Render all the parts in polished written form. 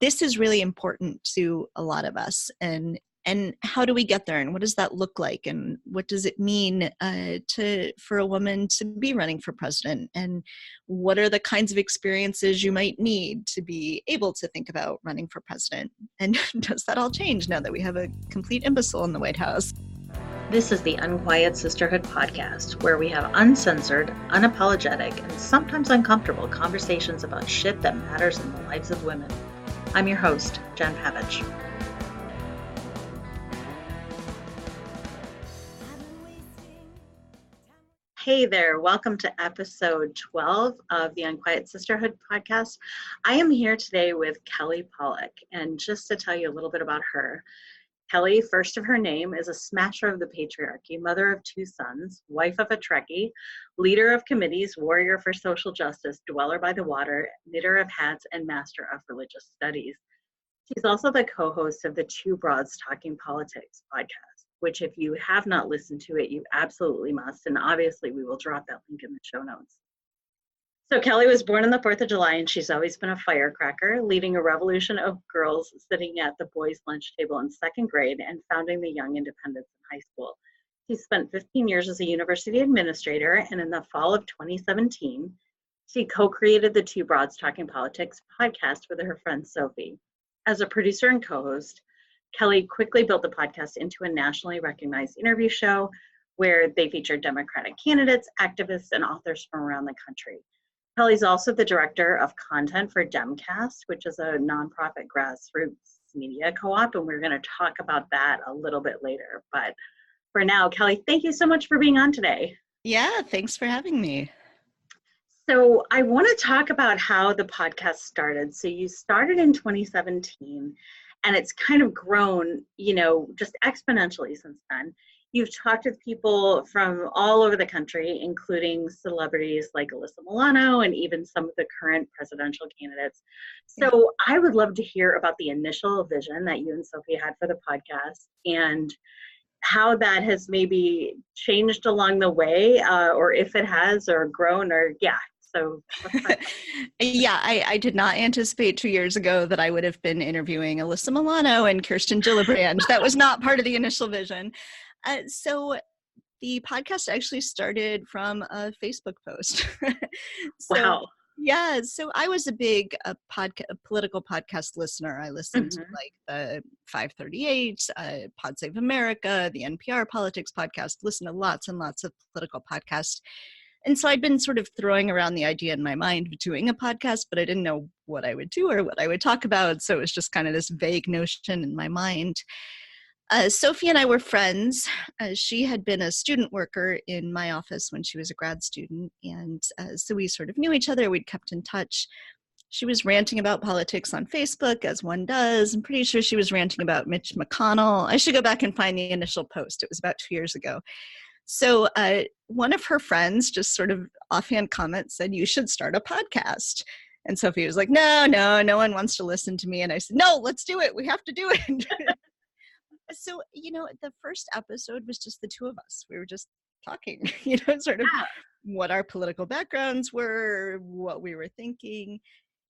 this is really important to a lot of us. And how do we get there? And what does that look like? And what does it mean for a woman to be running for president? And what are the kinds of experiences you might need to be able to think about running for president? And does that all change now that we have a complete imbecile in the White House? This is the Unquiet Sisterhood podcast, where we have uncensored, unapologetic, and sometimes uncomfortable conversations about shit that matters in the lives of women. I'm your host, Jen Pavich. Hey there, welcome to episode 12 of the Unquiet Sisterhood podcast. I am here today with Kelly Pollack, and just to tell you a little bit about her, Kelly, first of her name, is a smasher of the patriarchy, mother of two sons, wife of a Trekkie, leader of committees, warrior for social justice, dweller by the water, knitter of hats, and master of religious studies. She's also the co-host of the Two Broads Talking Politics podcast, which if you have not listened to it, you absolutely must. And obviously we will drop that link in the show notes. So Kelly was born on the 4th of July, and she's always been a firecracker, leading a revolution of girls sitting at the boys' lunch table in second grade and founding the Young Independents in high school. She spent 15 years as a university administrator, and in the fall of 2017, she co-created the Two Broads Talking Politics podcast with her friend Sophy. As a producer and co-host, Kelly quickly built the podcast into a nationally recognized interview show where they featured Democratic candidates, activists, and authors from around the country. Kelly's also the director of content for DemCast, which is a nonprofit grassroots media co-op, and we're going to talk about that a little bit later. But for now, Kelly, thank you so much for being on today. Yeah, thanks for having me. So I want to talk about how the podcast started. So you started in 2017, and it's kind of grown, just exponentially since then. You've talked with people from all over the country, including celebrities like Alyssa Milano and even some of the current presidential candidates. So I would love to hear about the initial vision that you and Sophy had for the podcast and how that has maybe changed along the way, or if it has, or grown, or So yeah, I did not anticipate 2 years ago that I would have been interviewing Alyssa Milano and Kirsten Gillibrand. That was not part of the initial vision. So the podcast actually started from a Facebook post. Wow. Yeah, so I was a big political podcast listener. I listened to like the 538, Pod Save America, the NPR Politics podcast, listened to lots and lots of political podcasts. And so I'd been sort of throwing around the idea in my mind of doing a podcast, but I didn't know what I would do or what I would talk about. So it was just kind of this vague notion in my mind. Sophy and I were friends. She had been a student worker in my office when she was a grad student. And so we sort of knew each other. We'd kept in touch. She was ranting about politics on Facebook, as one does. I'm pretty sure she was ranting about Mitch McConnell. I should go back and find the initial post. It was about 2 years ago. So one of her friends just sort of offhand comment said, "You should start a podcast." And Sophy was like, no one wants to listen to me. And I said, "No, let's do it. We have to do it." So, the first episode was just the two of us. We were just talking, sort of what our political backgrounds were, what we were thinking.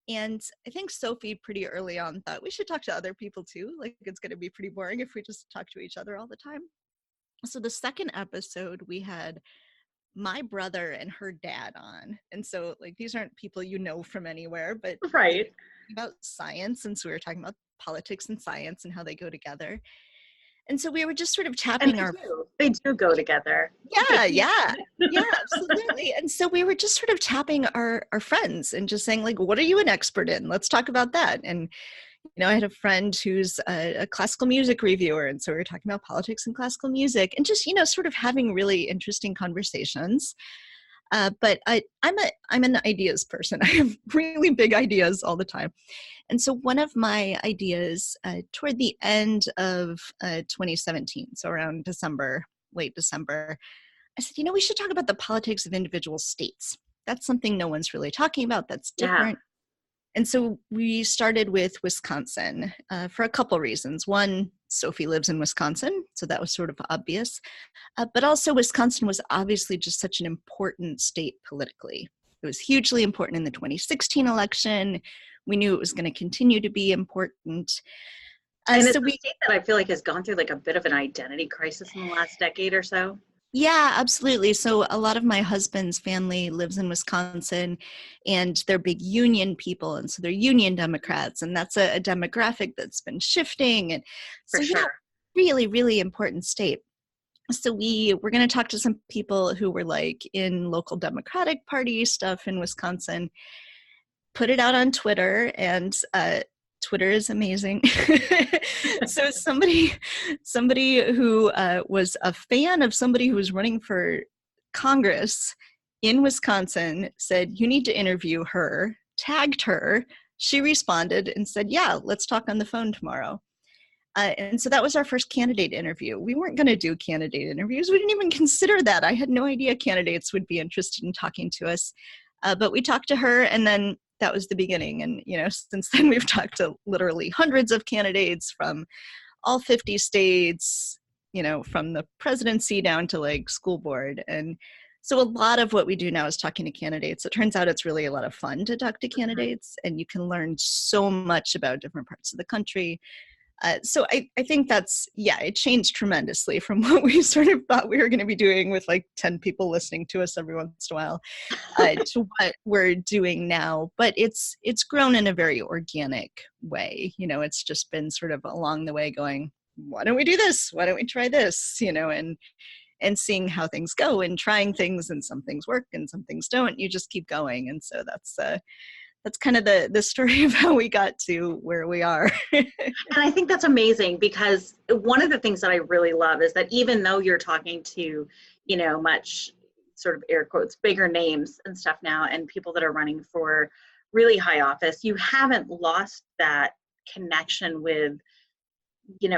And I think Sophy pretty early on thought we should talk to other people too. Like, it's going to be pretty boring if we just talk to each other all the time. So the second episode, we had my brother and her dad on. And so, like, these aren't people from anywhere, but right about science. And so we were talking about politics and science and how they go together. And so we were just sort of tapping they do go together. Yeah, absolutely. And so we were just sort of tapping our friends and just saying, like, what are you an expert in? Let's talk about that. And I had a friend who's a classical music reviewer, and so we were talking about politics and classical music, and just sort of having really interesting conversations. But I'm an ideas person. I have really big ideas all the time, and so one of my ideas toward the end of 2017, so around late December, I said, we should talk about the politics of individual states. That's something no one's really talking about. That's different. And so we started with Wisconsin for a couple reasons. One, Sophy lives in Wisconsin, so that was sort of obvious. But also Wisconsin was obviously just such an important state politically. It was hugely important in the 2016 election. We knew it was going to continue to be important. And it's a state that I feel like has gone through like a bit of an identity crisis in the last decade or so. Yeah, absolutely. So a lot of my husband's family lives in Wisconsin, and they're big union people, and so they're union Democrats, and that's a demographic that's been shifting. And so, For sure. really, really important state. So we're going to talk to some people who were like in local Democratic Party stuff in Wisconsin, put it out on Twitter, and Twitter is amazing. So somebody who was a fan of somebody who was running for Congress in Wisconsin said, "You need to interview her," tagged her. She responded and said, "Yeah, let's talk on the phone tomorrow." And so that was our first candidate interview. We weren't going to do candidate interviews. We didn't even consider that. I had no idea candidates would be interested in talking to us. But we talked to her, and then that was the beginning. And, since then we've talked to literally hundreds of candidates from all 50 states, from the presidency down to like school board. And so a lot of what we do now is talking to candidates. It turns out it's really a lot of fun to talk to candidates, and you can learn so much about different parts of the country. So I think it changed tremendously from what we sort of thought we were going to be doing with like 10 people listening to us every once in a while to what we're doing now. But it's grown in a very organic way. It's just been sort of along the way going, why don't we do this? Why don't we try this? And seeing how things go and trying things, and some things work and some things don't. You just keep going. And so that's kind of the story of how we got to where we are. And I think that's amazing, because one of the things that I really love is that even though you're talking to, much sort of air quotes, bigger names and stuff now, and people that are running for really high office, you haven't lost that connection with,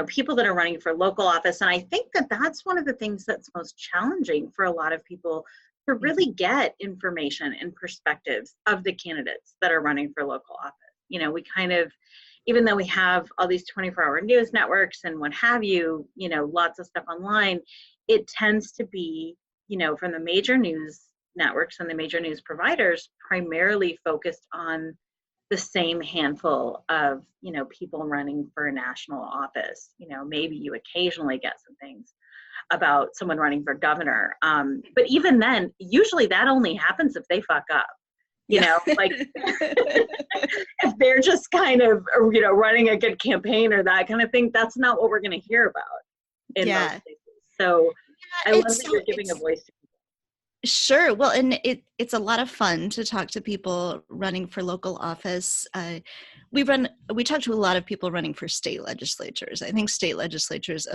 people that are running for local office. And I think that that's one of the things that's most challenging for a lot of people, to really get information and perspectives of the candidates that are running for local office. We kind of, even though we have all these 24-hour news networks and what have you, lots of stuff online, it tends to be, from the major news networks and the major news providers, primarily focused on the same handful of, people running for a national office. Maybe you occasionally get some things about someone running for governor. But even then, usually that only happens if they fuck up. Like if they're just kind of, running a good campaign or that kind of thing, that's not what we're going to hear about in most cases. So I love that you're giving a voice to people. Sure. Well, and it's a lot of fun to talk to people running for local office. We talk to a lot of people running for state legislatures. I think state legislatures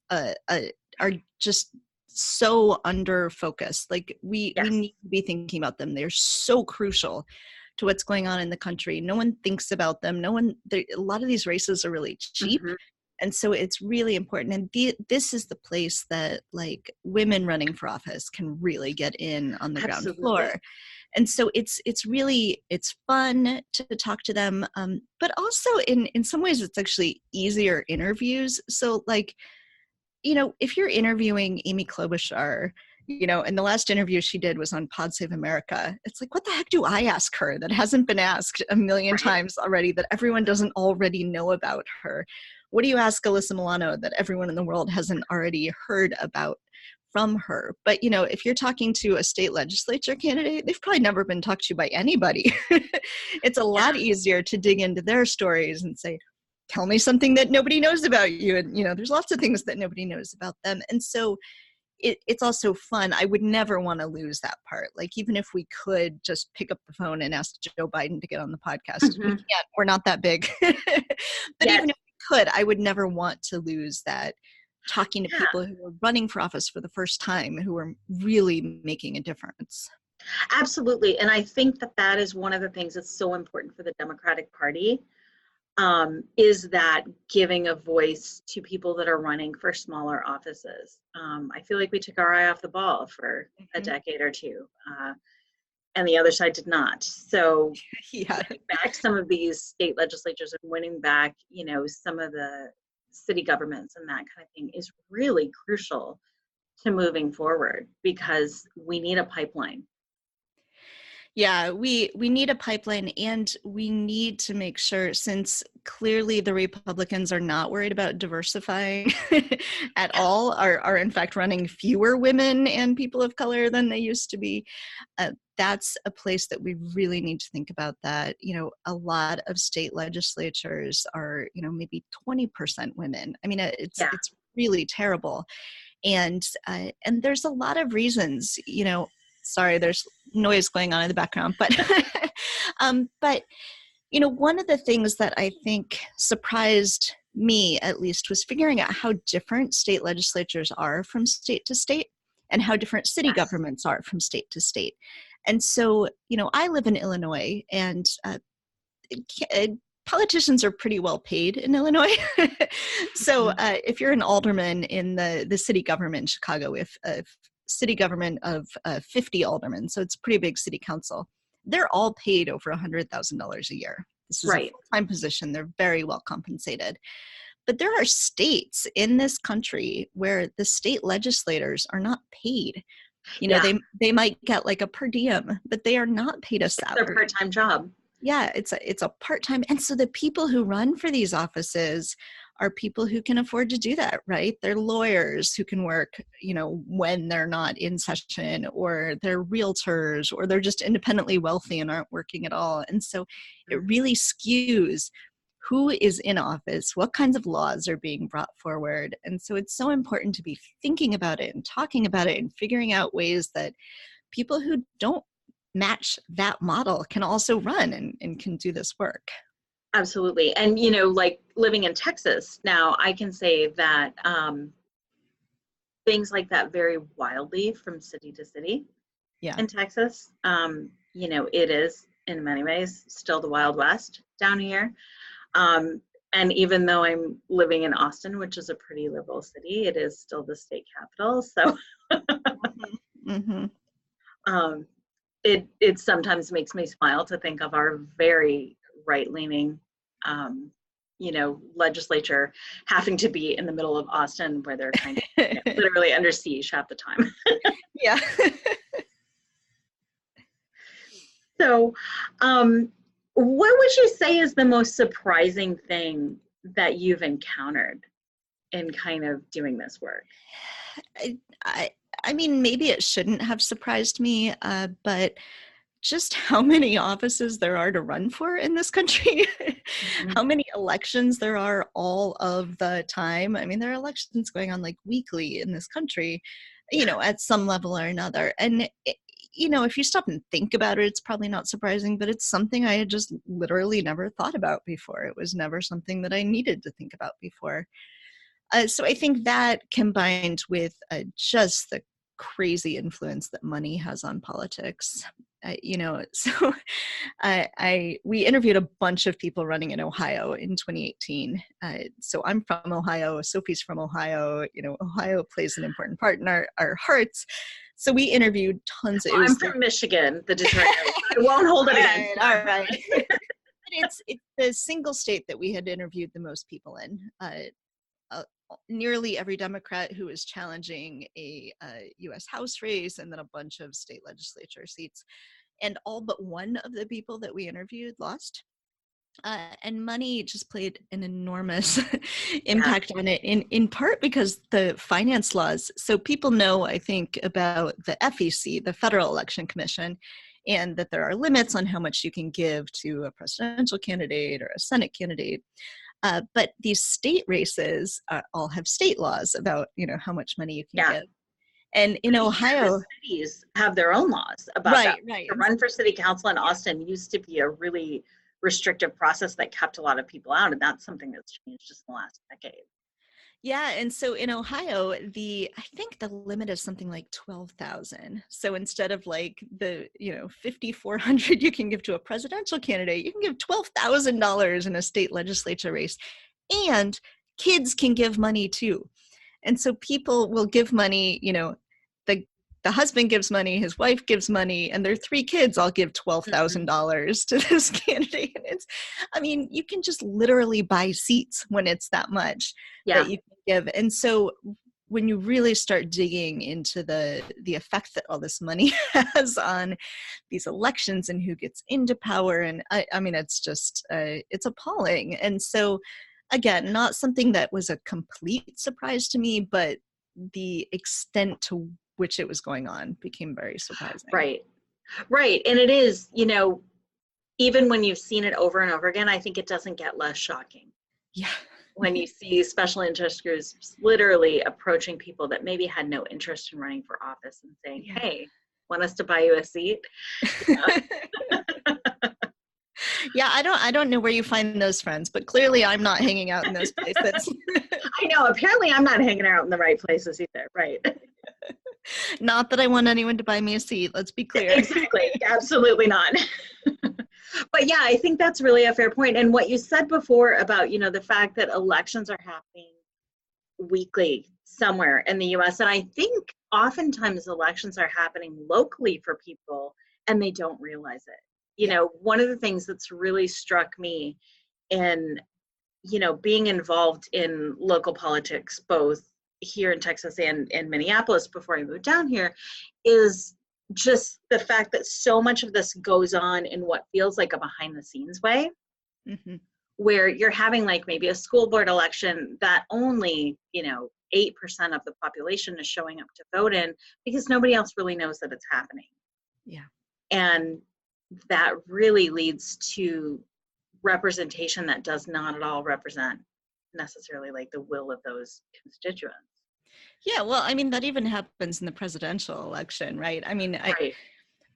are just so under focused. Like we need to be thinking about them. They're so crucial to what's going on in the country. No one thinks about them. A lot of these races are really cheap. Mm-hmm. And so it's really important. And this is the place that like women running for office can really get in on the ground floor. And so it's fun to talk to them. But also in some ways it's actually easier interviews. So like, if you're interviewing Amy Klobuchar, and the last interview she did was on Pod Save America, it's like, what the heck do I ask her that hasn't been asked a million times already, that everyone doesn't already know about her? What do you ask Alyssa Milano that everyone in the world hasn't already heard about from her? But, if you're talking to a state legislature candidate, they've probably never been talked to by anybody. It's a lot easier to dig into their stories and say, tell me something that nobody knows about you. And, there's lots of things that nobody knows about them. And so it's also fun. I would never want to lose that part. Like, even if we could just pick up the phone and ask Joe Biden to get on the podcast, we can't, we're not that big. But even if we could, I would never want to lose that, talking to people who are running for office for the first time, who are really making a difference. Absolutely. And I think that is one of the things that's so important for the Democratic Party. Is that giving a voice to people that are running for smaller offices. I feel like we took our eye off the ball for a decade or two, and the other side did not. So winning back some of these state legislatures and winning back, some of the city governments and that kind of thing is really crucial to moving forward, because we need a pipeline. Yeah, we need a pipeline, and we need to make sure, since clearly the Republicans are not worried about diversifying at all, are in fact running fewer women and people of color than they used to be. That's a place that we really need to think about that. A lot of state legislatures are, maybe 20% women. I mean, it's really terrible. And there's a lot of reasons, sorry, there's noise going on in the background, but but one of the things that I think surprised me, at least, was figuring out how different state legislatures are from state to state, and how different city governments are from state to state. And so, I live in Illinois, and politicians are pretty well paid in Illinois. So if you're an alderman in the city government in Chicago, with a city government of 50 aldermen, so it's a pretty big city council, they're all paid over $100,000 a year. This is a full-time position. They're very well compensated. But there are states in this country where the state legislators are not paid. They might get like a per diem, but they are not paid a salary. It's their part-time job. Yeah, it's a part-time. And so the people who run for these offices are people who can afford to do that, right? They're lawyers who can work, when they're not in session, or they're realtors, or they're just independently wealthy and aren't working at all. And so it really skews who is in office, what kinds of laws are being brought forward. And so it's so important to be thinking about it and talking about it and figuring out ways that people who don't match that model can also run and can do this work. Absolutely. And, like living in Texas now, I can say that things like that vary wildly from city to city in Texas. It is in many ways still the Wild West down here. And even though I'm living in Austin, which is a pretty liberal city, it is still the state capital. So it sometimes makes me smile to think of our very right-leaning, legislature having to be in the middle of Austin, where they're kind of literally under siege half the time. Yeah. So, what would you say is the most surprising thing that you've encountered in kind of doing this work? I mean, maybe it shouldn't have surprised me, but just how many offices there are to run for in this country, how many elections there are all of the time. I mean, there are elections going on like weekly in this country, at some level or another. And, if you stop and think about it, it's probably not surprising, but it's something I had just literally never thought about before. It was never something that I needed to think about before. So I think that, combined with just the crazy influence that money has on politics, so we interviewed a bunch of people running in Ohio in 2018. So I'm from Ohio, Sophie's from Ohio. Ohio plays an important part in our hearts. So we interviewed tons of. I'm from Michigan, the Detroit area. I won't hold it against. All right. But it's the single state that we had interviewed the most people in. Nearly every Democrat who was challenging a U.S. House race, and then a bunch of state legislature seats. And all but one of the people that we interviewed lost. And money just played an enormous impact on it, in part because the finance laws. So people know, I think, about the FEC, the Federal Election Commission, and that there are limits on how much you can give to a presidential candidate or a Senate candidate. But these state races all have state laws about, how much money you can give. And in Ohio, the cities have their own laws about that. Right. To run for city council in Austin used to be a really restrictive process that kept a lot of people out, and that's something that's changed just in the last decade. Yeah, and so in Ohio, I think the limit is something like 12,000. So instead of like the 5,400 you can give to a presidential candidate, you can give $12,000 in a state legislature race, and kids can give money too. And so people will give money, the husband gives money, his wife gives money, and their 3 kids all give $12,000 to this candidate. And you can just literally buy seats when it's that much that you can give. And so when you really start digging into the effect that all this money has on these elections and who gets into power, and I mean, it's just it's appalling. And so, again, not something that was a complete surprise to me, but the extent to which it was going on became very surprising. Right. And it is, even when you've seen it over and over again, I think it doesn't get less shocking. Yeah. When you see special interest groups literally approaching people that maybe had no interest in running for office and saying, hey, want us to buy you a seat? Yeah, I don't know where you find those friends, but clearly I'm not hanging out in those places. I know, apparently I'm not hanging out in the right places either, right? Not that I want anyone to buy me a seat, let's be clear. Exactly, absolutely not. But yeah, I think that's really a fair point. And what you said before about, the fact that elections are happening weekly somewhere in the US, and I think oftentimes elections are happening locally for people and they don't realize it. One of the things that's really struck me in, being involved in local politics, both here in Texas and in Minneapolis before I moved down here, is just the fact that so much of this goes on in what feels like a behind the scenes way, where you're having like maybe a school board election that only, 8% of the population is showing up to vote in because nobody else really knows that it's happening. Yeah. And that really leads to representation that does not at all represent necessarily like the will of those constituents. Yeah, well, I mean, that even happens in the presidential election, right? I mean, Right.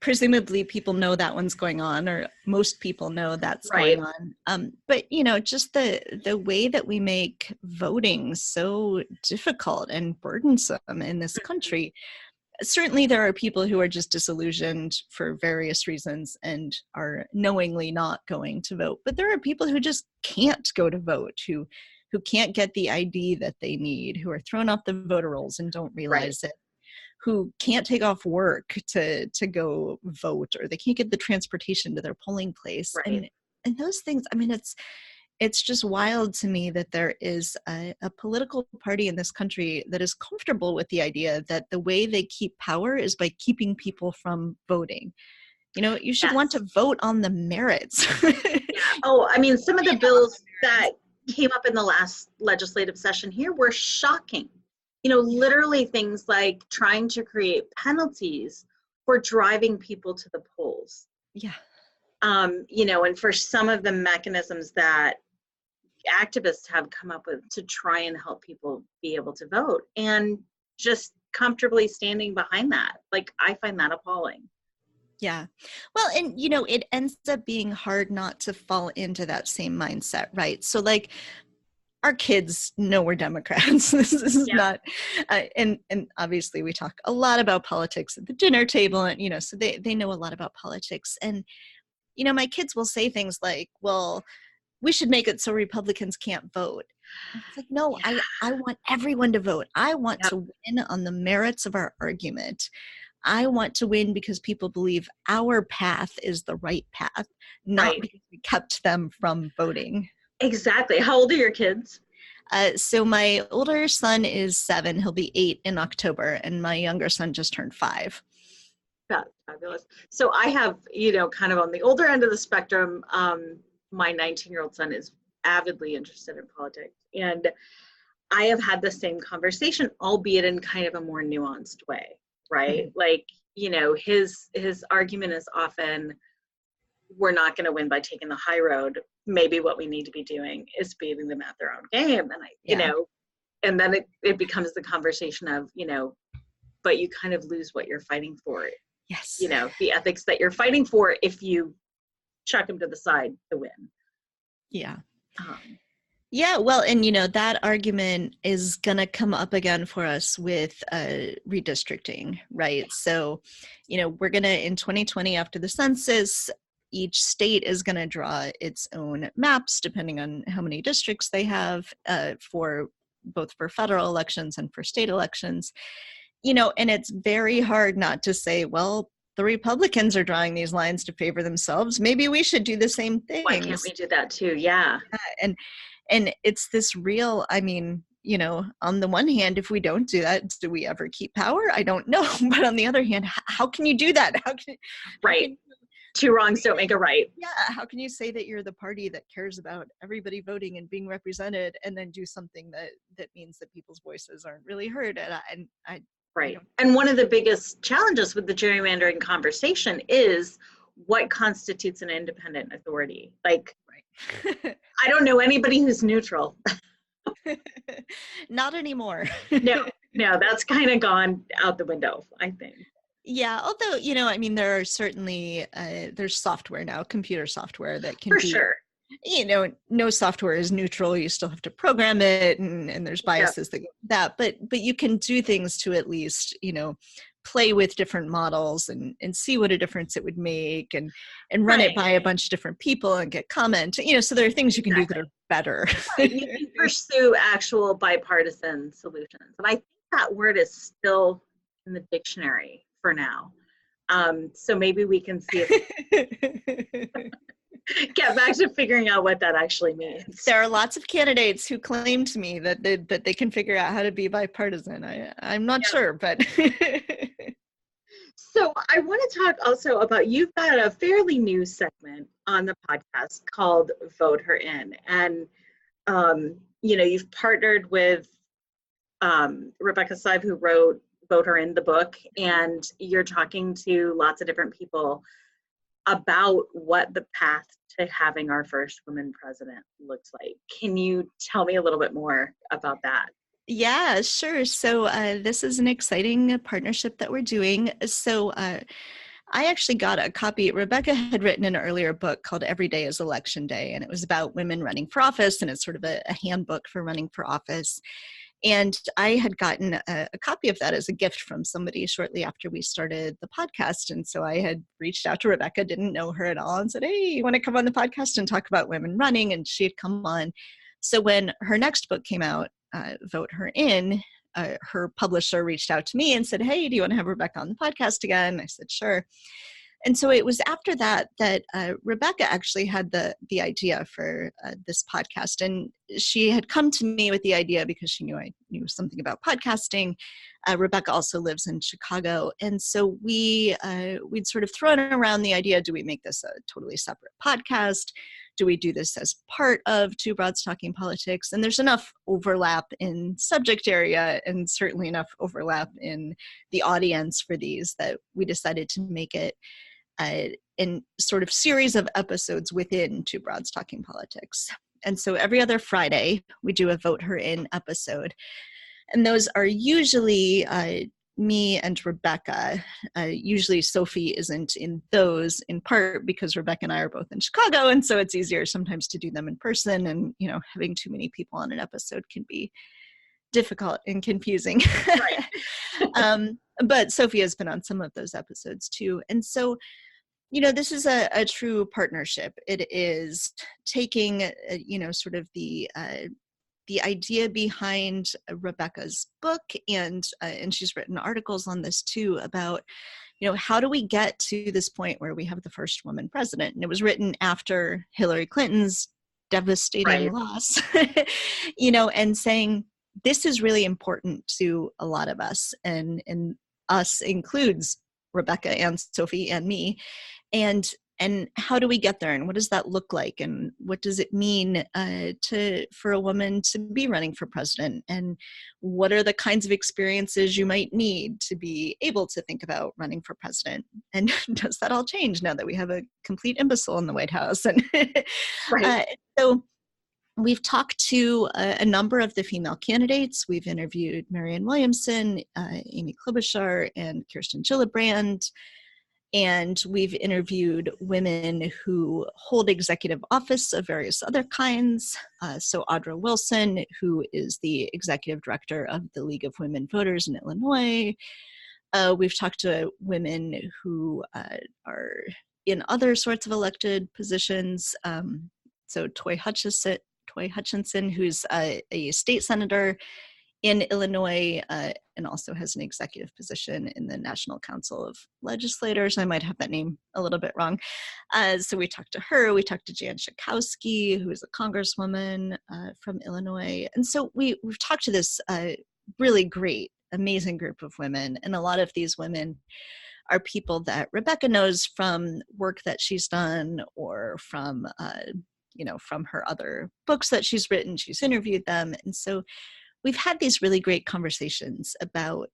Presumably people know that one's going on, or most people know that's going on. But, just the way that we make voting so difficult and burdensome in this country, certainly there are people who are just disillusioned for various reasons and are knowingly not going to vote. But there are people who just can't go to vote, who can't get the ID that they need, who are thrown off the voter rolls and don't realize it, who can't take off work to go vote, or they can't get the transportation to their polling place. And those things, I mean, it's just wild to me that there is a political party in this country that is comfortable with the idea that the way they keep power is by keeping people from voting. You should want to vote on the merits. Oh, I mean, some of the bills that came up in the last legislative session here were shocking. Literally things like trying to create penalties for driving people to the polls. Yeah. And for some of the mechanisms that activists have come up with to try and help people be able to vote, and just comfortably standing behind that. Like, I find that appalling. Yeah. Well, and, it ends up being hard not to fall into that same mindset, right? So, like, our kids know we're Democrats. This is not, and obviously we talk a lot about politics at the dinner table, and, so they know a lot about politics. And, my kids will say things like, well, we should make it so Republicans can't vote. And it's like, no, I want everyone to vote. I want to win on the merits of our argument. I want to win because people believe our path is the right path, not because we kept them from voting. Exactly. How old are your kids? So my older son is 7. He'll be 8 in October. And my younger son just turned 5. That's fabulous. So I have, kind of on the older end of the spectrum, my 19-year-old son is avidly interested in politics. And I have had the same conversation, albeit in kind of a more nuanced way, right? Like, his argument is often, we're not going to win by taking the high road. Maybe what we need to be doing is beating them at their own game. And and then it becomes the conversation of, but you kind of lose what you're fighting for. Yes. The ethics that you're fighting for if you chuck them to the side to win. Yeah. Yeah, well, and that argument is going to come up again for us with redistricting, right? So, we're going to, in 2020, after the census, each state is going to draw its own maps depending on how many districts they have for both for federal elections and for state elections. And it's very hard not to say, well, the Republicans are drawing these lines to favor themselves. Maybe we should do the same thing. Why can't we do that too? Yeah. And it's this real, I mean, on the one hand, if we don't do that, do we ever keep power? I don't know. But on the other hand, how can you do that? Right. Two wrongs don't make a right. Yeah. How can you say that you're the party that cares about everybody voting and being represented, and then do something that means that people's voices aren't really heard? Right. And one of the biggest challenges with the gerrymandering conversation is what constitutes an independent authority. Like, right. I don't know anybody who's neutral. Not anymore. No, that's kind of gone out the window, I think. Yeah, although, there are certainly, there's software now, computer software that can For be, sure. No software is neutral. You still have to program it, and there's biases that but you can do things to at least, play with different models and see what a difference it would make, and run it by a bunch of different people and get comment, so there are things you can do that are better. Right. You can pursue actual bipartisan solutions. And I think that word is still in the dictionary for now. So maybe we can see if get back to figuring out what that actually means. There are lots of candidates who claim to me that they can figure out how to be bipartisan. I'm not sure, but. So I want to talk also about, you've got a fairly new segment on the podcast called Vote Her In. And, you've partnered with Rebecca Sive, who wrote Vote Her In, the book, and you're talking to lots of different people about what the path to having our first woman president looks like. Can you tell me a little bit more about that? Yeah, sure. So this is an exciting partnership that we're doing. So I actually got a copy. Rebecca had written an earlier book called Every Day is Election Day, and it was about women running for office, and it's sort of a handbook for running for office. And I had gotten a copy of that as a gift from somebody shortly after we started the podcast. And so I had reached out to Rebecca, didn't know her at all, and said, hey, you want to come on the podcast and talk about women running? And she had come on. So when her next book came out, Vote Her In, her publisher reached out to me and said, hey, do you want to have Rebecca on the podcast again? I said, sure. And so it was after that Rebecca actually had the idea for this podcast. And she had come to me with the idea because she knew I knew something about podcasting. Rebecca also lives in Chicago. And so we'd sort of thrown around the idea, do we make this a totally separate podcast? Do we do this as part of Two Broads Talking Politics? And there's enough overlap in subject area and certainly enough overlap in the audience for these that we decided to make it in sort of series of episodes within Two Broads Talking Politics. And so every other Friday, we do a Vote Her In episode. And those are usually me and Rebecca. Usually Sophy isn't in those, in part because Rebecca and I are both in Chicago, and so it's easier sometimes to do them in person, and having too many people on an episode can be difficult and confusing. Right. But Sophy has been on some of those episodes too. And so, this is a true partnership. It is taking, sort of the idea behind Rebecca's book, and she's written articles on this too about, how do we get to this point where we have the first woman president? And it was written after Hillary Clinton's devastating loss, and saying this is really important to a lot of us, and us includes Rebecca and Sophy and me, and how do we get there, and what does that look like, and what does it mean for a woman to be running for president, and what are the kinds of experiences you might need to be able to think about running for president, and does that all change now that we have a complete imbecile in the White House? And so we've talked to a number of the female candidates. We've interviewed Marianne Williamson, Amy Klobuchar, and Kirsten Gillibrand. And we've interviewed women who hold executive office of various other kinds. So Audra Wilson, who is the executive director of the League of Women Voters in Illinois. We've talked to women who are in other sorts of elected positions. So Toy Hutchinson, who's a state senator in Illinois, and also has an executive position in the National Council of Legislators. I might have that name a little bit wrong. So we talked to her. We talked to Jan Schakowsky, who is a congresswoman from Illinois. And so we've talked to this really great, amazing group of women. And a lot of these women are people that Rebecca knows from work that she's done, or from, from her other books that she's written. She's interviewed them. And so we've had these really great conversations about,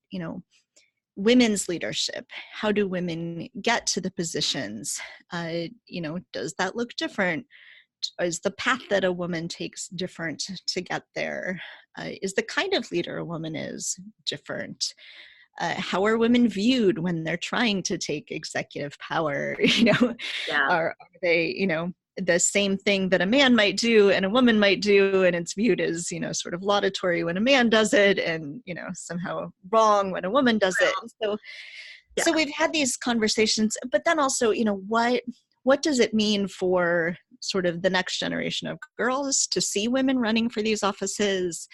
women's leadership. How do women get to the positions? Does that look different? Is the path that a woman takes different to get there? Is the kind of leader a woman is different? How are women viewed when they're trying to take executive power? Are they, the same thing that a man might do and a woman might do, and it's viewed as, sort of laudatory when a man does it, and, somehow wrong when a woman does it. So we've had these conversations, but then also, what does it mean for sort of the next generation of girls to see women running for these offices?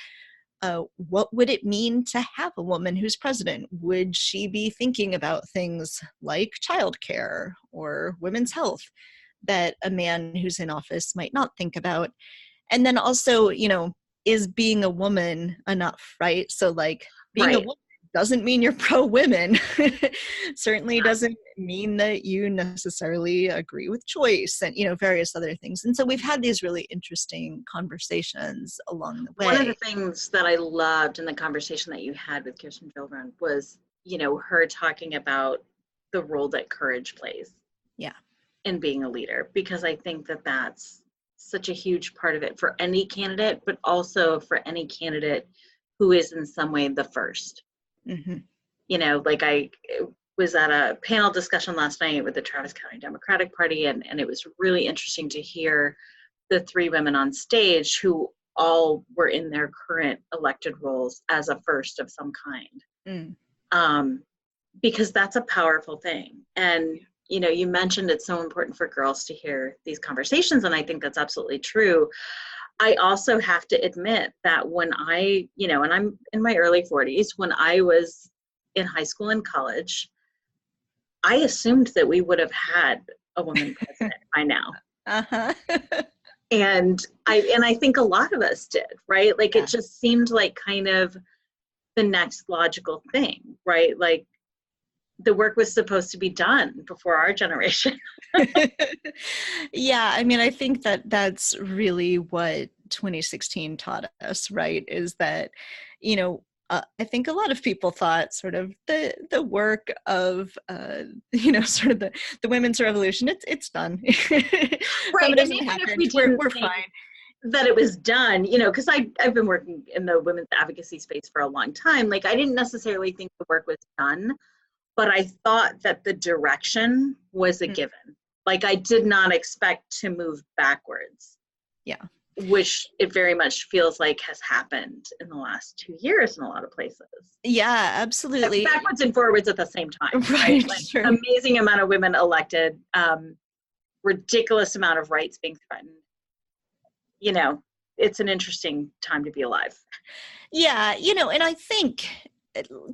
What would it mean to have a woman who's president? Would she be thinking about things like childcare or women's health that a man who's in office might not think about? And then also, is being a woman enough, right? So like being a woman doesn't mean you're pro-women. Certainly doesn't mean that you necessarily agree with choice and, various other things. And so we've had these really interesting conversations along the way. One of the things that I loved in the conversation that you had with Kirsten Gillibrand was, her talking about the role that courage plays. Yeah. In being a leader, because I think that that's such a huge part of it for any candidate, but also for any candidate who is in some way the first. Mm-hmm. I was at a panel discussion last night with the Travis County Democratic Party, and it was really interesting to hear the three women on stage who all were in their current elected roles as a first of some kind. Because that's a powerful thing. And you mentioned it's so important for girls to hear these conversations, and I think that's absolutely true. I also have to admit that when I, and I'm in my early 40s, when I was in high school and college, I assumed that we would have had a woman president by now. Uh-huh. And I think a lot of us did, right? Like, it just seemed like kind of the next logical thing, right? Like, the work was supposed to be done before our generation. Yeah, I mean, I think that that's really what 2016 taught us, right? Is that, I think a lot of people thought sort of the work of, sort of the women's revolution, it's done. Right, and even if we didn't we're fine. That it was done, because I've been working in the women's advocacy space for a long time. Like, I didn't necessarily think the work was done, but I thought that the direction was a given. Like, I did not expect to move backwards. Yeah. Which it very much feels like has happened in the last 2 years in a lot of places. Yeah, absolutely. Backwards and forwards at the same time. Right. Like, sure. Amazing amount of women elected, ridiculous amount of rights being threatened. It's an interesting time to be alive. Yeah, and I think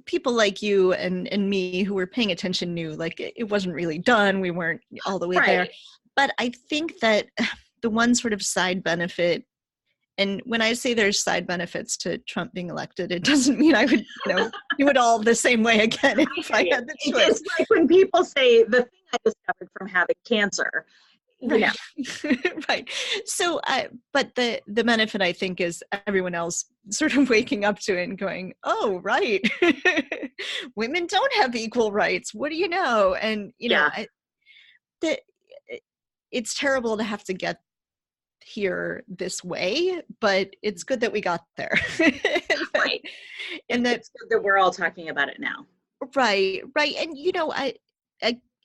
people like you and me who were paying attention knew, like, it wasn't really done. We weren't all the way there. But I think that the one sort of side benefit, and when I say there's side benefits to Trump being elected, it doesn't mean I would, do it all the same way again if I had the choice. It's like when people say the thing I discovered from having cancer. Right. Right. So, but the benefit, I think, is everyone else sort of waking up to it and going, oh, right. Women don't have equal rights. What do you know? And, it's terrible to have to get here this way, but it's good that we got there. Right. And it's good that we're all talking about it now. Right. And,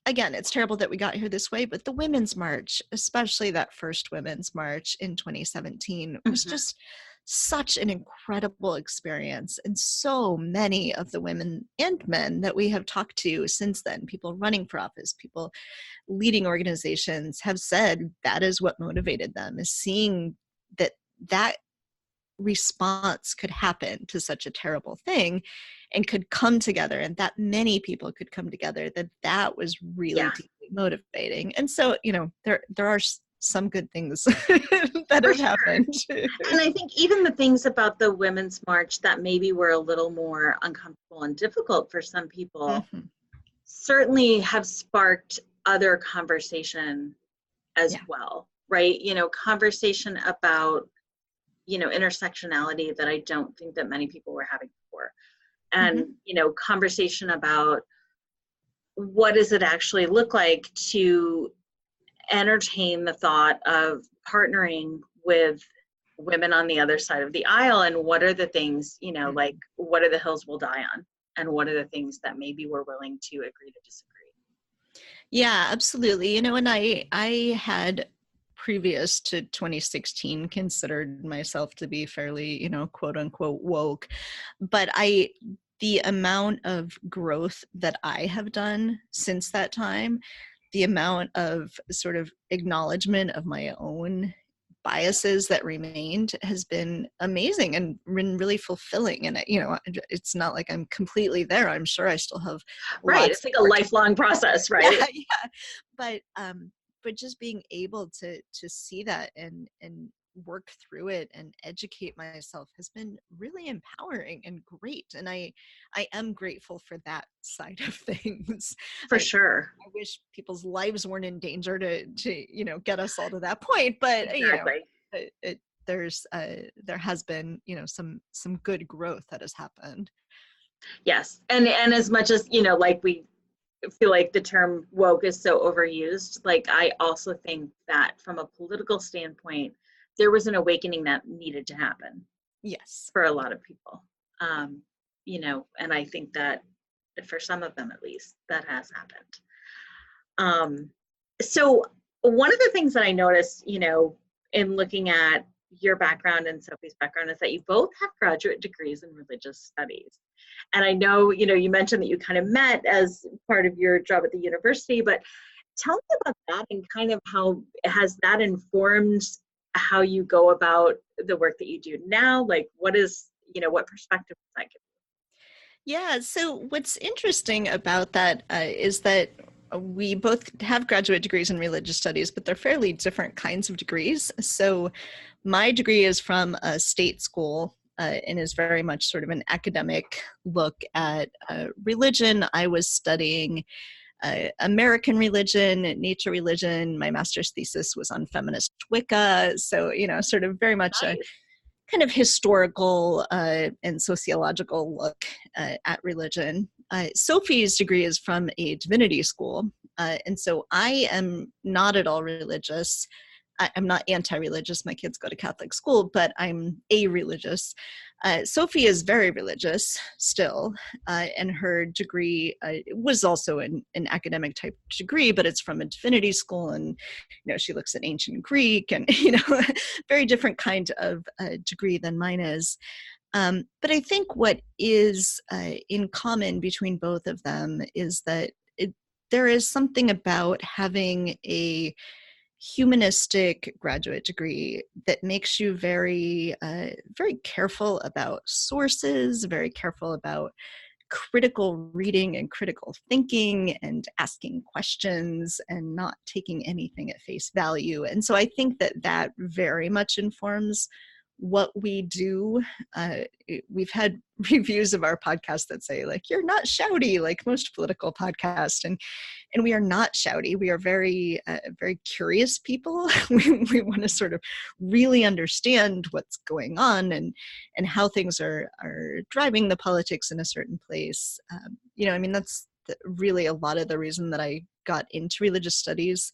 again, it's terrible that we got here this way, but the Women's March, especially that first Women's March in 2017, was just such an incredible experience. And so many of the women and men that we have talked to since then, people running for office, people leading organizations, have said that is what motivated them, is seeing that response could happen to such a terrible thing and could come together, and that many people could come together, that was really deeply motivating. And so, there are some good things that have happened. And I think even the things about the Women's March that maybe were a little more uncomfortable and difficult for some people certainly have sparked other conversation as well, right? Conversation about, intersectionality that I don't think that many people were having before. And, conversation about what does it actually look like to entertain the thought of partnering with women on the other side of the aisle, and what are the things, like what are the hills we'll die on, and what are the things that maybe we're willing to agree to disagree. Yeah, absolutely. And I had, previous to 2016, considered myself to be fairly, quote unquote woke, but the amount of growth that I have done since that time, the amount of sort of acknowledgement of my own biases that remained has been amazing and been really fulfilling. And it's not like I'm completely there. I'm sure I still have it's like a lifelong process, right? But just being able to see that and work through it and educate myself has been really empowering and great. And I am grateful for that side of things. For sure. I wish people's lives weren't in danger to get us all to that point. But there has been some good growth that has happened. Yes, and as much as like we feel like the term woke is so overused, like I also think that from a political standpoint, there was an awakening that needed to happen. Yes, for a lot of people, and I think that for some of them at least that has happened. So one of the things that I noticed, in looking at your background and Sophie's background, is that you both have graduate degrees in religious studies. And I know, you mentioned that you kind of met as part of your job at the university, but tell me about that and kind of how has that informed how you go about the work that you do now? Like, what perspective does that give you? Yeah, so what's interesting about that is that we both have graduate degrees in religious studies, but they're fairly different kinds of degrees. So my degree is from a state school and is very much sort of an academic look at religion. I was studying American religion, nature religion. My master's thesis was on feminist Wicca. So, sort of very much a kind of historical and sociological look at religion. Sophie's degree is from a divinity school. And so I am not at all religious. I'm not anti-religious. My kids go to Catholic school, but I'm a-religious. Sophie is very religious still, and her degree was also an academic type degree, but it's from a divinity school, and she looks at ancient Greek, and very different kind of degree than mine is. But I think what is in common between both of them is that there is something about having a humanistic graduate degree that makes you very, very careful about sources, very careful about critical reading and critical thinking and asking questions and not taking anything at face value. And so I think that very much informs what we do. We've had reviews of our podcast that say, like, you're not shouty like most political podcasts, and we are not shouty. We are very very curious people. We want to sort of really understand what's going on and how things are driving the politics in a certain place. That's really a lot of the reason that I got into religious studies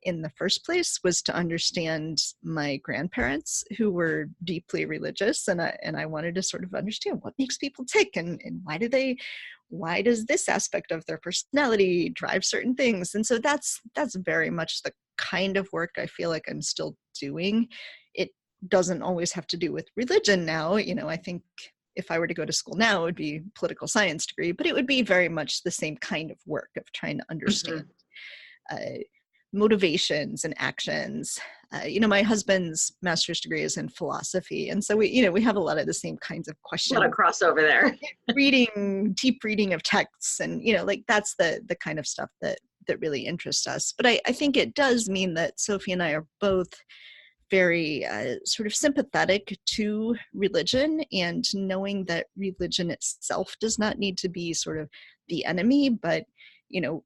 in the first place, was to understand my grandparents who were deeply religious, and I wanted to sort of understand what makes people tick and why does this aspect of their personality drive certain things. And so that's very much the kind of work I feel like I'm still doing. It doesn't always have to do with religion now. I think if I were to go to school now, it would be political science degree, but it would be very much the same kind of work of trying to understand motivations and actions My husband's master's degree is in philosophy. And so we have a lot of the same kinds of questions. A lot of crossover there. Deep reading of texts, and, that's the kind of stuff that really interests us. But I think it does mean that Sophy and I are both very sort of sympathetic to religion, and knowing that religion itself does not need to be sort of the enemy, but,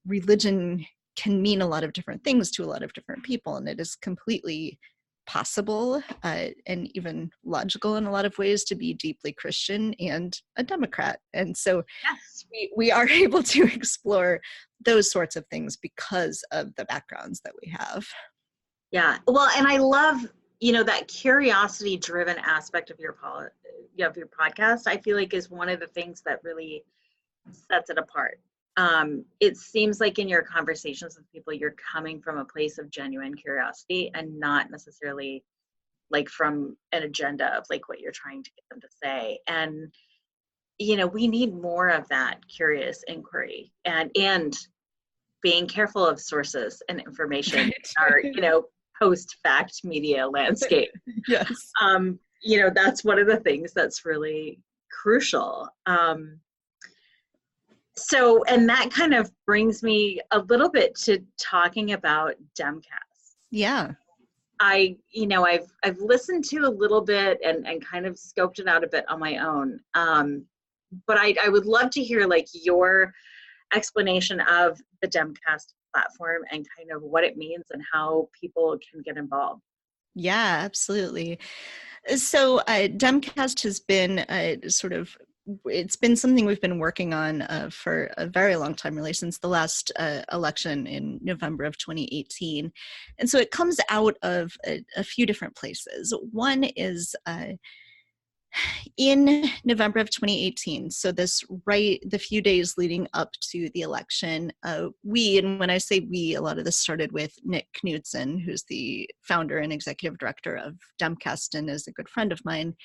religion can mean a lot of different things to a lot of different people, and it is completely possible and even logical in a lot of ways to be deeply Christian and a Democrat. And so yes, we are able to explore those sorts of things because of the backgrounds that we have. Yeah, well, and I love, that curiosity driven aspect of your podcast, I feel like is one of the things that really sets it apart. It seems like in your conversations with people, you're coming from a place of genuine curiosity and not necessarily like from an agenda of like what you're trying to get them to say. And, we need more of that curious inquiry and being careful of sources and information in our post-fact media landscape. Yes. That's one of the things that's really crucial. So, and that kind of brings me a little bit to talking about DemCast. Yeah. I've listened to a little bit and kind of scoped it out a bit on my own. But I would love to hear like your explanation of the DemCast platform and kind of what it means and how people can get involved. Yeah, absolutely. So DemCast has been it's been something we've been working on for a very long time, really, since the last election in November of 2018. And so it comes out of a few different places. One is in November of 2018, so the few days leading up to the election, and when I say we, a lot of this started with Nick Knudsen, who's the founder and executive director of DemCast and is a good friend of mine.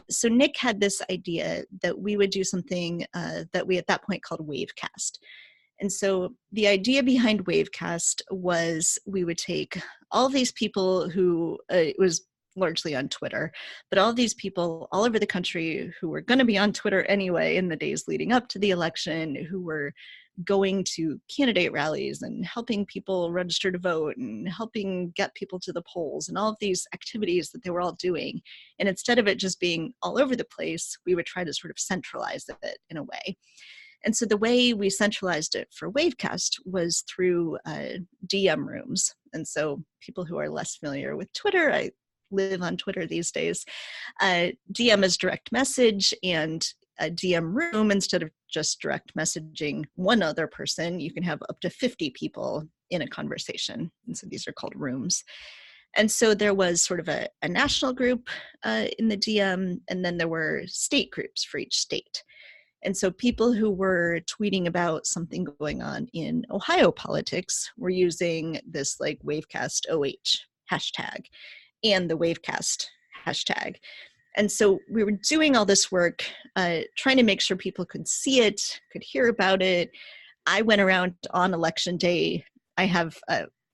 So Nick had this idea that we would do something that we at that point called Wavecast. And so the idea behind Wavecast was we would take all these people who, it was largely on Twitter, but all of these people all over the country who were going to be on Twitter anyway in the days leading up to the election, who were going to candidate rallies and helping people register to vote and helping get people to the polls and all of these activities that they were all doing. And instead of it just being all over the place, we would try to sort of centralize it in a way. And so the way we centralized it for Wavecast was through DM rooms. And so people who are less familiar with Twitter, I live on Twitter these days, DM is direct message, and a DM room, instead of just direct messaging one other person, you can have up to 50 people in a conversation. And so these are called rooms. And so there was sort of a national group in the DM, and then there were state groups for each state. And so people who were tweeting about something going on in Ohio politics were using this like Wavecast OH hashtag and the Wavecast hashtag. And so we were doing all this work, trying to make sure people could see it, could hear about it. I went around on election day. I have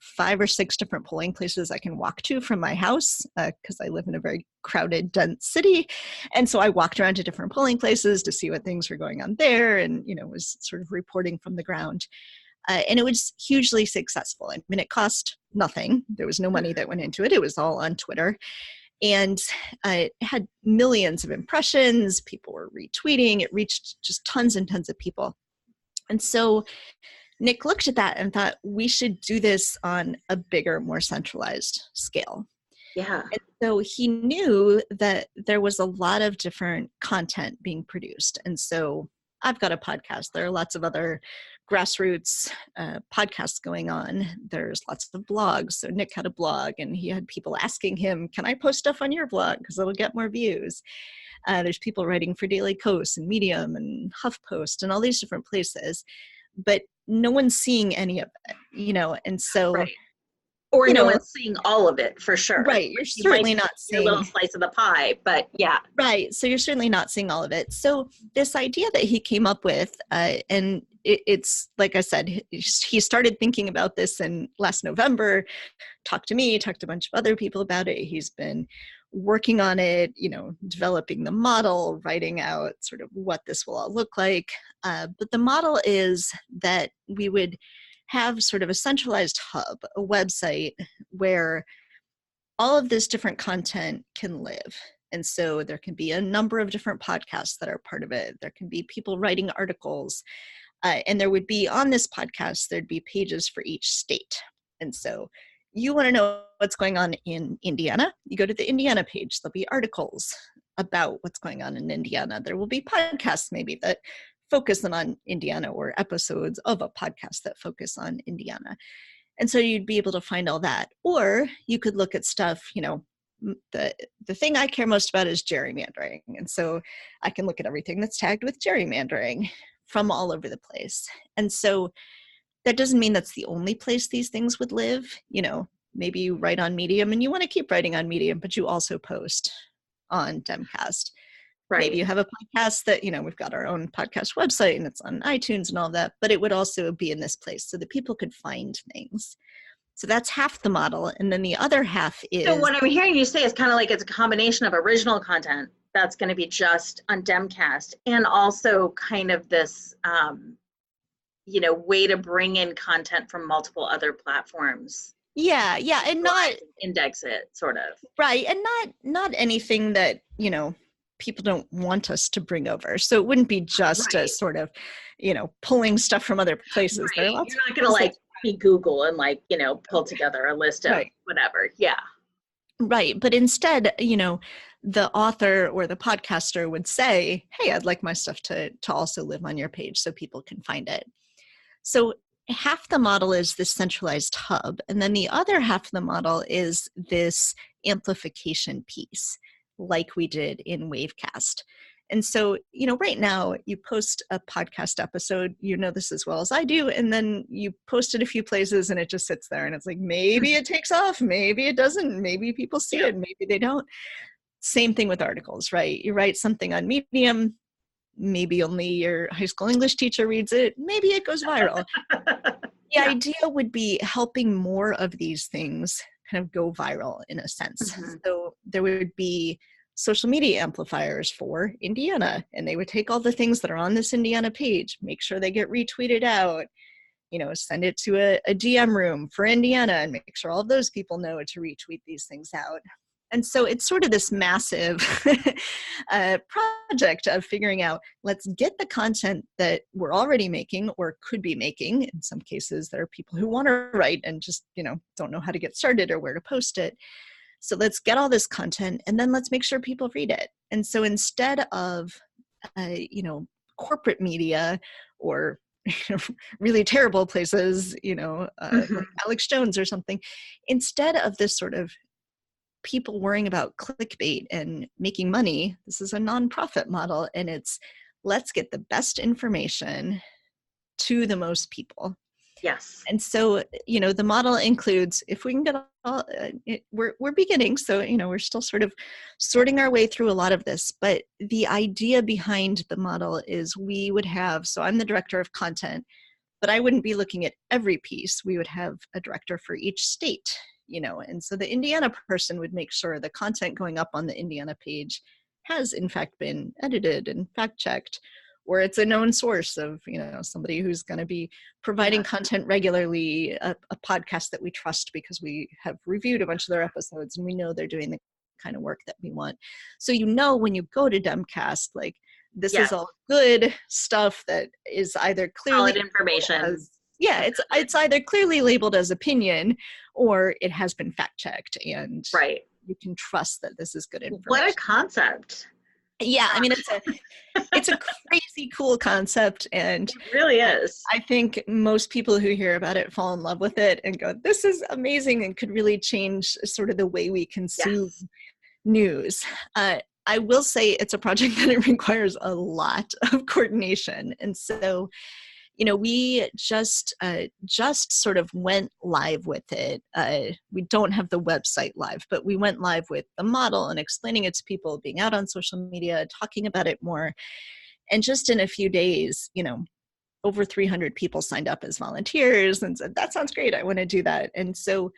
5 or 6 different polling places I can walk to from my house because I live in a very crowded, dense city. And so I walked around to different polling places to see what things were going on there, and was sort of reporting from the ground. And it was hugely successful. I mean, it cost nothing. There was no money that went into it. It was all on Twitter. And it had millions of impressions. People were retweeting. It reached just tons and tons of people. And so Nick looked at that and thought, we should do this on a bigger, more centralized scale. Yeah. And so he knew that there was a lot of different content being produced. And so I've got a podcast. There are lots of other grassroots podcasts going on. There's lots of blogs. So Nick had a blog, and he had people asking him, can I post stuff on your blog? Because it'll get more views. There's people writing for Daily Kos and Medium and HuffPost and all these different places. But no one's seeing any of it, and so... Right. Or no one's seeing all of it, for sure. Right. You're certainly not seeing a little slice of the pie, but yeah. Right. So you're certainly not seeing all of it. So this idea that he came up with, and it's like I said, he started thinking about this in last November, talked to me, talked to a bunch of other people about it. He's been working on it, developing the model, writing out sort of what this will all look like. But the model is that we would have sort of a centralized hub, a website where all of this different content can live. And so there can be a number of different podcasts that are part of it. There can be people writing articles. And there would be on this podcast, there'd be pages for each state. And so you want to know what's going on in Indiana, you go to the Indiana page. There'll be articles about what's going on in Indiana. There will be podcasts maybe that focus on Indiana, or episodes of a podcast that focus on Indiana. And so you'd be able to find all that. Or you could look at stuff, the thing I care most about is gerrymandering. And so I can look at everything that's tagged with gerrymandering from all over the place. And so that doesn't mean that's the only place these things would live. Maybe you write on Medium and you want to keep writing on Medium, but you also post on DemCast. Right. Maybe you have a podcast that, we've got our own podcast website and it's on iTunes and all that, but it would also be in this place so that people could find things. So that's half the model. And then the other half is... So what I'm hearing you say is kind of like it's a combination of original content that's going to be just on DemCast, and also kind of this, way to bring in content from multiple other platforms. Yeah. And not... index it, sort of. Right. And not anything that, people don't want us to bring over. So it wouldn't be just a sort of, pulling stuff from other places. Right. You're not going to be Google and pull together a list of whatever. Yeah. Right. But instead, the author or the podcaster would say, hey, I'd like my stuff to also live on your page so people can find it. So half the model is this centralized hub. And then the other half of the model is this amplification piece, like we did in Wavecast. And so, right now you post a podcast episode, this as well as I do, and then you post it a few places and it just sits there and it's like, maybe it takes off, maybe it doesn't, maybe people see it, maybe they don't. Same thing with articles, right? You write something on Medium, maybe only your high school English teacher reads it, maybe it goes viral. The idea would be helping more of these things kind of go viral in a sense. Mm-hmm. So there would be social media amplifiers for Indiana, and they would take all the things that are on this Indiana page, make sure they get retweeted out, send it to a DM room for Indiana and make sure all of those people know to retweet these things out. And so it's sort of this massive project of figuring out, let's get the content that we're already making or could be making. In some cases, there are people who want to write and just, don't know how to get started or where to post it. So let's get all this content and then let's make sure people read it. And so instead of, corporate media or really terrible places, like Alex Jones or something, instead of this sort of people worrying about clickbait and making money, this is a nonprofit model, and it's let's get the best information to the most people. Yes. And so, the model includes, if we can get all, we're beginning, so, we're still sort of sorting our way through a lot of this, but the idea behind the model is we would have, so I'm the director of content, but I wouldn't be looking at every piece. We would have a director for each state, and so the Indiana person would make sure the content going up on the Indiana page has in fact been edited and fact-checked, or it's a known source of, somebody who's going to be providing content regularly, a podcast that we trust because we have reviewed a bunch of their episodes and we know they're doing the kind of work that we want. So, when you go to DemCast, this is all good stuff that is either clearly solid information. It's either clearly labeled as opinion or it has been fact-checked and you can trust that this is good information. What a concept. Yeah, I mean, it's a crazy cool concept, and it really is. I think most people who hear about it fall in love with it and go, this is amazing and could really change sort of the way we consume news. I will say it's a project that it requires a lot of coordination. And so, we just sort of went live with it. We don't have the website live, but we went live with the model and explaining it to people, being out on social media, talking about it more. And just in a few days, over 300 people signed up as volunteers and said, that sounds great, I want to do that. And so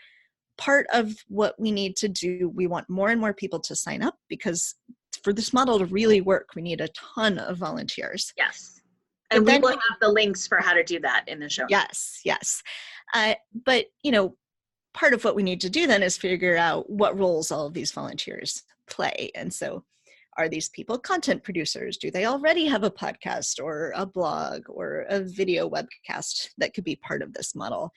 part of what we need to do, we want more and more people to sign up, because for this model to really work, we need a ton of volunteers. Yes. And but we will have the links for how to do that in the show notes. Yes. But, part of what we need to do then is figure out what roles all of these volunteers play. And so are these people content producers? Do they already have a podcast or a blog or a video webcast that could be part of this model?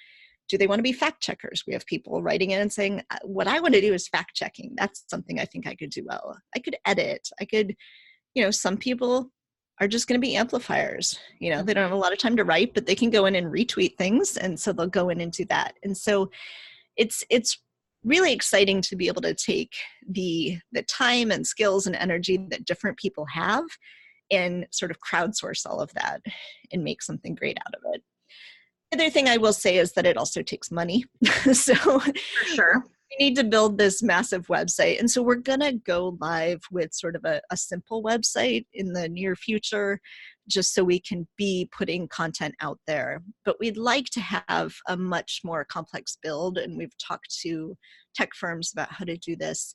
Do they want to be fact checkers? We have people writing in and saying, what I want to do is fact checking. That's something I think I could do well. I could edit. I could, some people are just going to be amplifiers. They don't have a lot of time to write, but they can go in and retweet things. And so they'll go in and do that. And so it's really exciting to be able to take the time and skills and energy that different people have and sort of crowdsource all of that and make something great out of it. The other thing I will say is that it also takes money. So for sure, we need to build this massive website. And so we're going to go live with sort of a simple website in the near future, just so we can be putting content out there. But we'd like to have a much more complex build, and we've talked to tech firms about how to do this,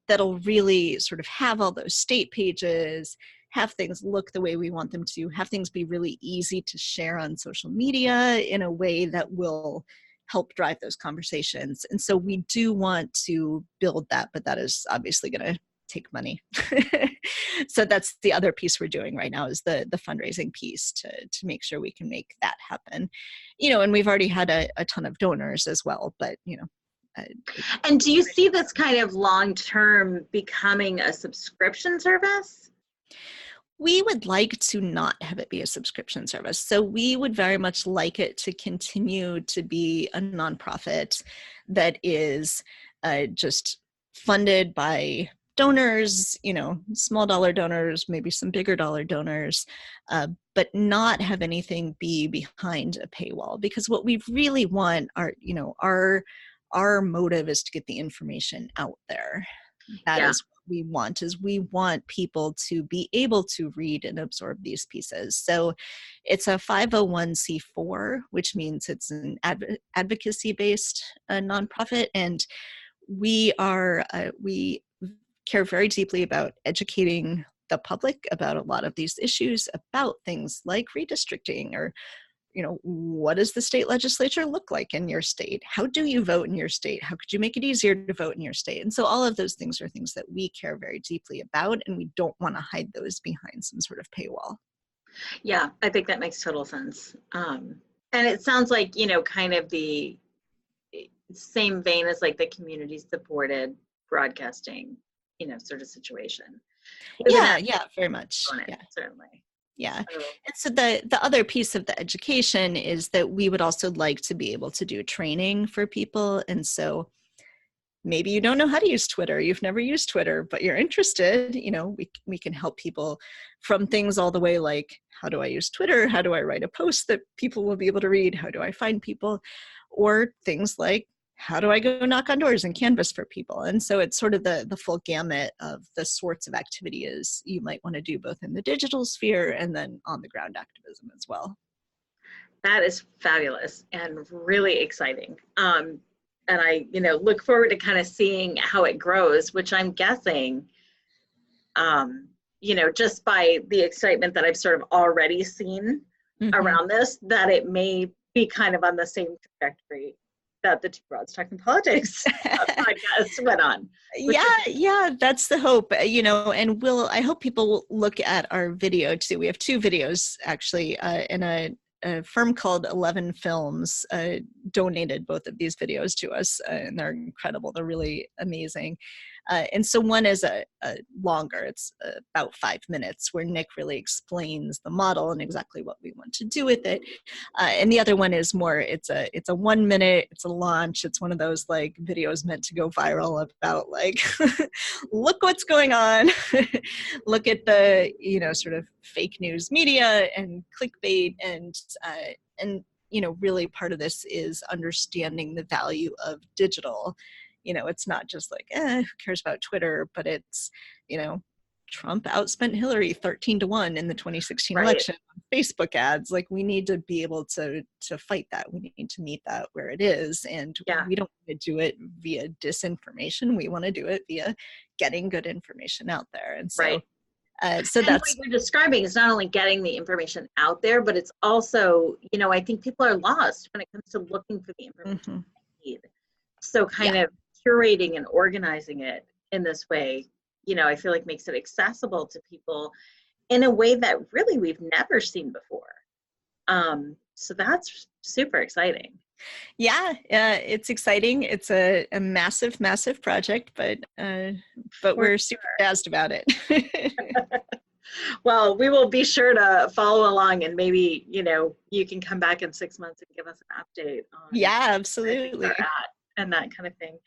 that'll really sort of have all those state pages, have things look the way we want them to, have things be really easy to share on social media in a way that will help drive those conversations. And so we do want to build that, but that is obviously going to take money. So that's the other piece we're doing right now, is the fundraising piece to make sure we can make that happen. And we've already had a ton of donors as well, but and do you see this kind of long-term becoming a subscription service? We would like to not have it be a subscription service. So we would very much like it to continue to be a nonprofit that is just funded by donors, small dollar donors, maybe some bigger dollar donors, but not have anything be behind a paywall. Because what we really want our motive is to get the information out there. That is what we want people to be able to read and absorb these pieces. So it's a 501c4, which means it's an advocacy-based nonprofit, and we care very deeply about educating the public about a lot of these issues, about things like redistricting, or what does the state legislature look like in your state? How do you vote in your state? How could you make it easier to vote in your state? And so all of those things are things that we care very deeply about, and we don't want to hide those behind some sort of paywall. Yeah, I think that makes total sense. And it sounds like, kind of the same vein as like the community supported broadcasting, sort of situation. Yeah, very much. Yeah, certainly. Yeah. And so the other piece of the education is that we would also like to be able to do training for people. And so maybe you don't know how to use Twitter, you've never used Twitter, but you're interested, we can help people from things all the way like, how do I use Twitter? How do I write a post that people will be able to read? How do I find people? Or things like, how do I go knock on doors and canvas for people? And so it's sort of the full gamut of the sorts of activities you might want to do, both in the digital sphere and then on the ground activism as well. That is fabulous and really exciting. And I, look forward to kind of seeing how it grows, which I'm guessing, just by the excitement that I've sort of already seen around this, that it may be kind of on the same trajectory that the Two Broads Talking Politics podcast went on. Yeah, that's the hope, and I hope people will look at our video too. We have two videos actually, and a firm called 11 Films donated both of these videos to us, and they're incredible. They're really amazing. And so one is a longer, it's about 5 minutes, where Nick really explains the model and exactly what we want to do with it. And the other one is more, it's a 1 minute, it's a launch. It's one of those like videos meant to go viral about like, look what's going on. Look at the, sort of fake news media and clickbait and really part of this is understanding the value of digital. It's not just like, who cares about Twitter, but it's, Trump outspent Hillary 13-1 in the 2016 Right. election on Facebook ads. Like, we need to be able to fight that. We need to meet that where it is. And we don't want to do it via disinformation. We want to do it via getting good information out there. And so, Right. So and that's what you're describing is not only getting the information out there, but it's also, you know, I think people are lost when it comes to looking for the information they need. So kind of curating and organizing it in this way, you know, I feel like makes it accessible to people in a way that really we've never seen before. So that's super exciting. Yeah, it's exciting. It's a massive, massive project, but we're super jazzed about it. Well, we will be sure to follow along, and maybe, you know, you can come back in 6 months and give us an update on yeah, absolutely, where things are at and that kind of thing.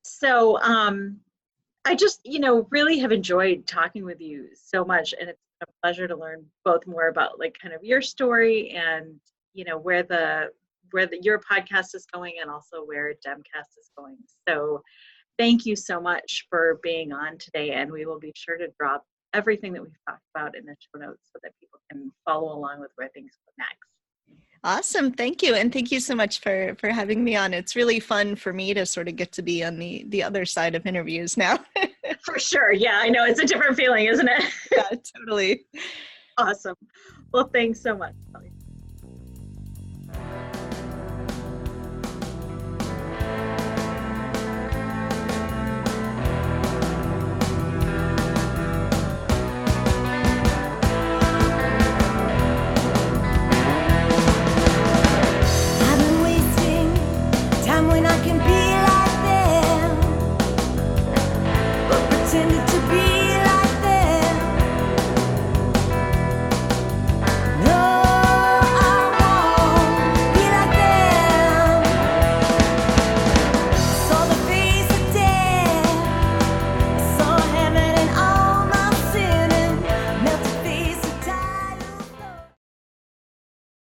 So I just, you know, really have enjoyed talking with you so much, and it's a pleasure to learn both more about like kind of your story and, you know, where your podcast is going and also where DemCast is going. So thank you so much for being on today, and we will be sure to drop everything that we've talked about in the show notes so that people can follow along with where things go next. Awesome. Thank you. And thank you so much for having me on. It's really fun for me to sort of get to be on the other side of interviews now. For sure. Yeah, I know. It's a different feeling, isn't it? Yeah, totally. Awesome. Well, thanks so much, Kelly. I've been wasting time when I can be